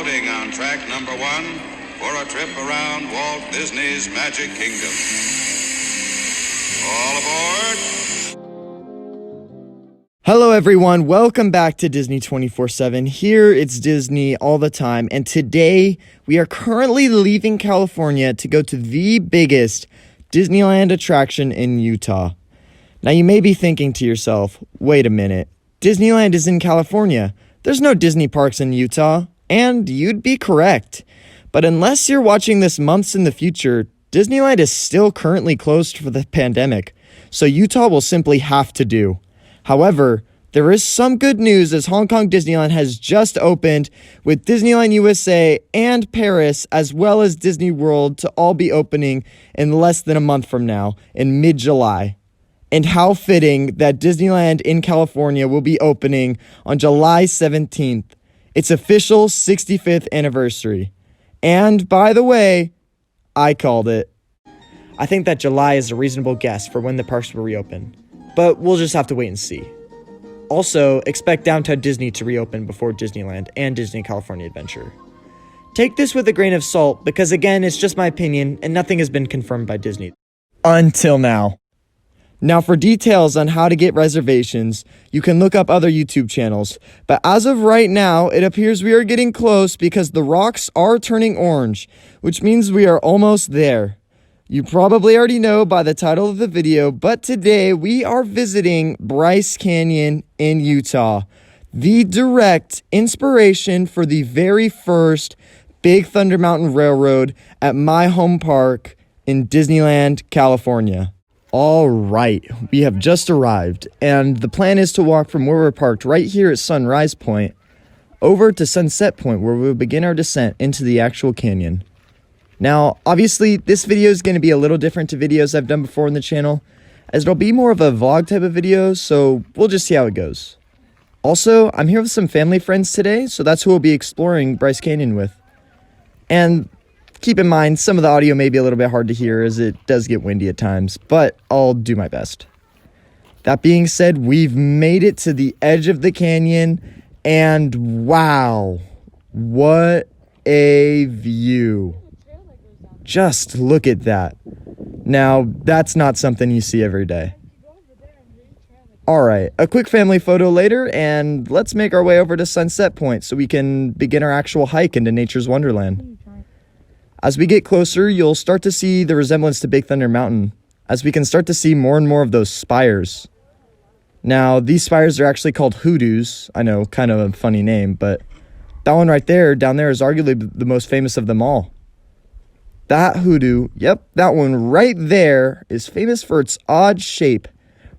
loading on track number 1 for a trip around Walt Disney's Magic Kingdom. All aboard! Hello everyone, welcome back to Disney 24/7. Here it's Disney all the time, and today we are currently leaving California to go to the biggest Disneyland attraction in Utah. Now you may be thinking to yourself, wait a minute, Disneyland is in California. There's no Disney parks in Utah, and you'd be correct. But unless you're watching this months in the future, Disneyland is still currently closed for the pandemic, so Utah will simply have to do. However, there is some good news as Hong Kong Disneyland has just opened, with Disneyland USA and Paris as well as Disney World to all be opening in less than a month from now in mid-July. And how fitting that Disneyland in California will be opening on July 17th, its official 65th anniversary. And by the way, I called it. I think that July is a reasonable guess for when the parks will reopen, but we'll just have to wait and see. Also, expect Downtown Disney to reopen before Disneyland and Disney California Adventure. Take this with a grain of salt because again, it's just my opinion and nothing has been confirmed by Disney. Until now. Now for details on how to get reservations, you can look up other YouTube channels. But as of right now, it appears we are getting close because the rocks are turning orange, which means we are almost there. You probably already know by the title of the video, but today we are visiting Bryce Canyon in Utah, the direct inspiration for the very first Big Thunder Mountain Railroad at my home park in Disneyland, California. All right, we have just arrived, and the plan is to walk from where we're parked right here at Sunrise Point over to Sunset Point, where we'll begin our descent into the actual canyon. Now, obviously, this video is going to be a little different to videos I've done before on the channel, as it'll be more of a vlog type of video, so we'll just see how it goes. Also, I'm here with some family friends today, so that's who we'll be exploring Bryce Canyon with. And keep in mind, some of the audio may be a little bit hard to hear as it does get windy at times, but I'll do my best. That being said, we've made it to the edge of the canyon, and wow, what a view. Just look at that. Now, that's not something you see every day. Alright, a quick family photo later, and let's make our way over to Sunset Point so we can begin our actual hike into nature's wonderland. As we get closer, you'll start to see the resemblance to Big Thunder Mountain, as we can start to see more and more of those spires. Now, these spires are actually called hoodoos. I know, kind of a funny name, but that one right there, down there, is arguably the most famous of them all. That hoodoo, yep, that one right there, is famous for its odd shape,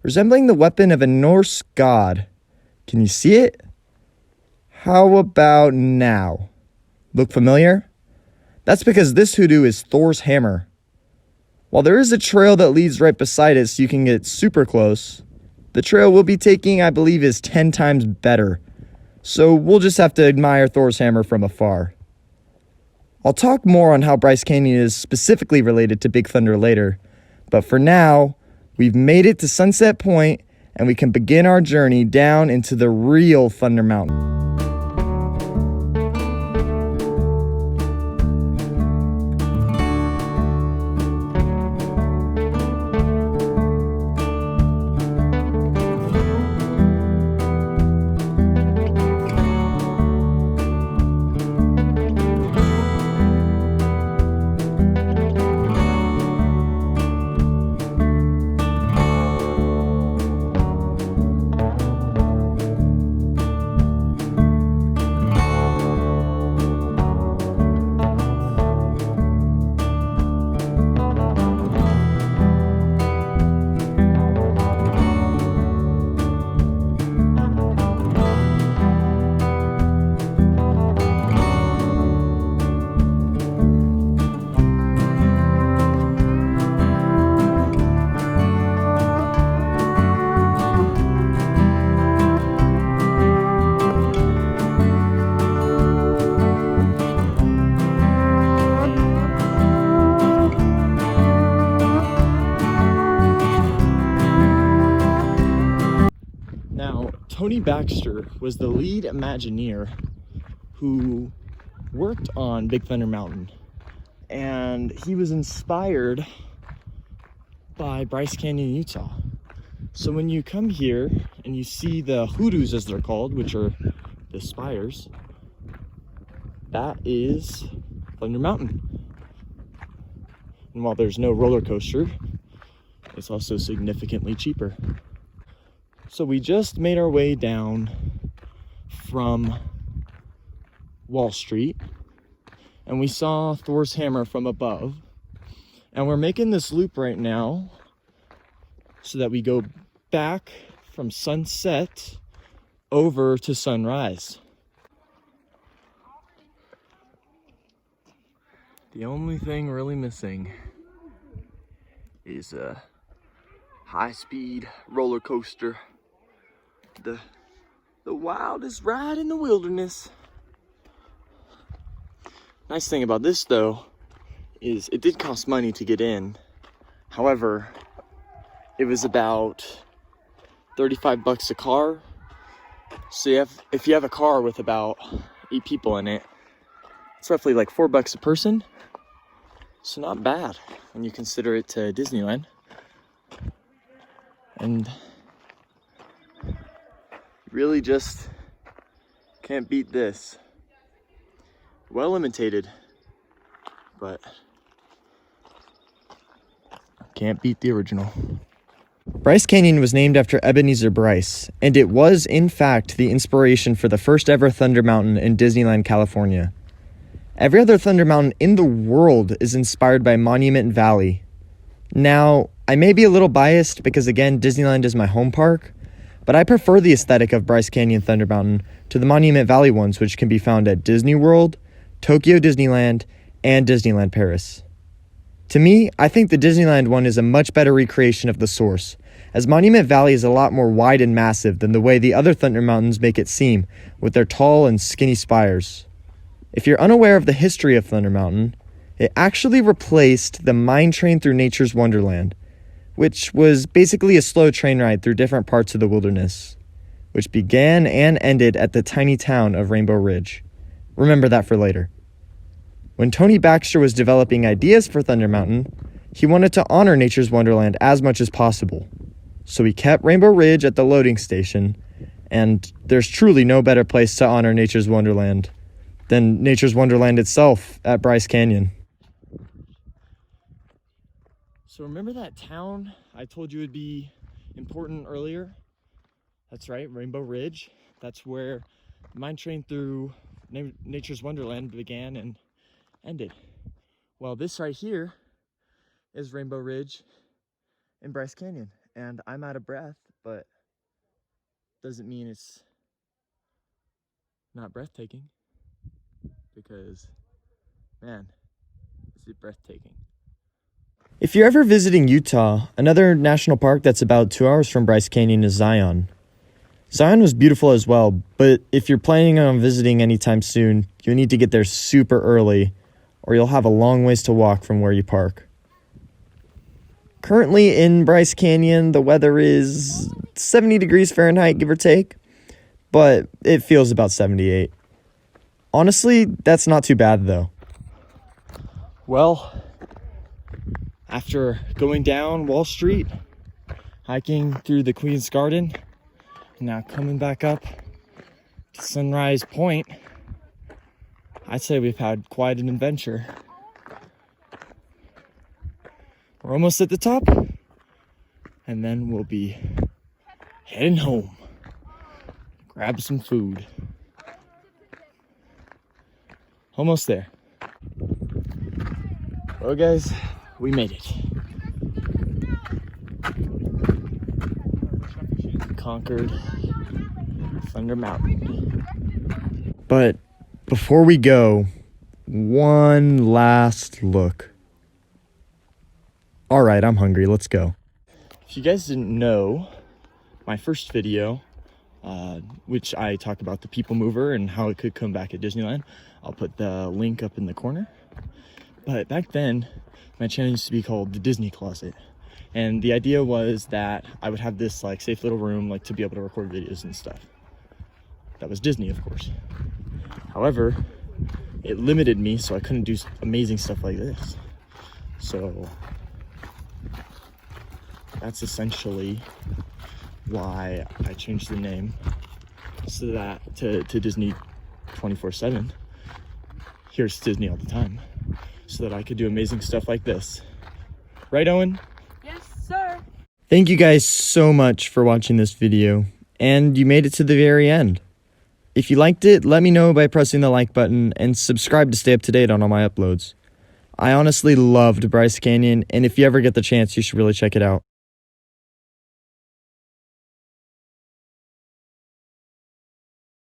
resembling the weapon of a Norse god. Can you see it? How about now? Look familiar? That's because this hoodoo is Thor's hammer. While there is a trail that leads right beside it so you can get super close, the trail we'll be taking, I believe, is 10 times better. So we'll just have to admire Thor's hammer from afar. I'll talk more on how Bryce Canyon is specifically related to Big Thunder later, but for now, we've made it to Sunset Point and we can begin our journey down into the real Thunder Mountain. Tony Baxter was the lead Imagineer who worked on Big Thunder Mountain, and he was inspired by Bryce Canyon, Utah. So when you come here and you see the hoodoos, as they're called, which are the spires, that is Thunder Mountain. And while there's no roller coaster, it's also significantly cheaper. So we just made our way down from Wall Street, and we saw Thor's hammer from above. And we're making this loop right now so that we go back from sunset over to sunrise. The only thing really missing is a high-speed roller coaster. The wildest ride in the wilderness. Nice thing about this though is it did cost money to get in. However, it was about 35 bucks a car. So if you have a car with about 8 people in it, it's roughly like $4 a person. So not bad when you consider it to Disneyland. And really just can't beat this. Well imitated, but can't beat the original. Bryce Canyon was named after Ebenezer Bryce, and it was, in fact, the inspiration for the first ever Thunder Mountain in Disneyland, California. Every other Thunder Mountain in the world is inspired by Monument Valley. Now, I may be a little biased because, again, Disneyland is my home park, but I prefer the aesthetic of Bryce Canyon Thunder Mountain to the Monument Valley ones, which can be found at Disney World, Tokyo Disneyland, and Disneyland Paris. To me, I think the Disneyland one is a much better recreation of the source, as Monument Valley is a lot more wide and massive than the way the other Thunder Mountains make it seem, with their tall and skinny spires. If you're unaware of the history of Thunder Mountain, it actually replaced the mine train through Nature's Wonderland, which was basically a slow train ride through different parts of the wilderness, which began and ended at the tiny town of Rainbow Ridge. Remember that for later. When Tony Baxter was developing ideas for Thunder Mountain, he wanted to honor Nature's Wonderland as much as possible. So he kept Rainbow Ridge at the loading station, and there's truly no better place to honor Nature's Wonderland than Nature's Wonderland itself at Bryce Canyon. So remember that town I told you would be important earlier? That's right, Rainbow Ridge. That's where the mine train through Nature's Wonderland began and ended. Well, this right here is Rainbow Ridge in Bryce Canyon, and I'm out of breath, but doesn't mean it's not breathtaking, because man, is it breathtaking. If you're ever visiting Utah, another national park that's about 2 hours from Bryce Canyon is Zion. Zion was beautiful as well, but if you're planning on visiting anytime soon, you'll need to get there super early, or you'll have a long ways to walk from where you park. Currently in Bryce Canyon, the weather is 70 degrees Fahrenheit, give or take, but it feels about 78. Honestly, that's not too bad though. Well, after going down Wall Street, hiking through the Queen's Garden, and now coming back up to Sunrise Point, I'd say we've had quite an adventure. We're almost at the top, and then we'll be heading home. Grab some food. Almost there. Well, guys, we made it. Conquered Thunder Mountain. But before we go, one last look. All right, I'm hungry. Let's go. If you guys didn't know, my first video, which I talk about the People Mover and how it could come back at Disneyland, I'll put the link up in the corner. But back then, my channel used to be called The Disney Closet. And the idea was that I would have this like safe little room like to be able to record videos and stuff. That was Disney, of course. However, it limited me, so I couldn't do amazing stuff like this. So that's essentially why I changed the name to Disney 24/7. Here's Disney all the time, so that I could do amazing stuff like this. Right, Owen? Yes, sir. Thank you guys so much for watching this video, and you made it to the very end. If you liked it, let me know by pressing the like button and subscribe to stay up to date on all my uploads. I honestly loved Bryce Canyon, and if you ever get the chance, you should really check it out.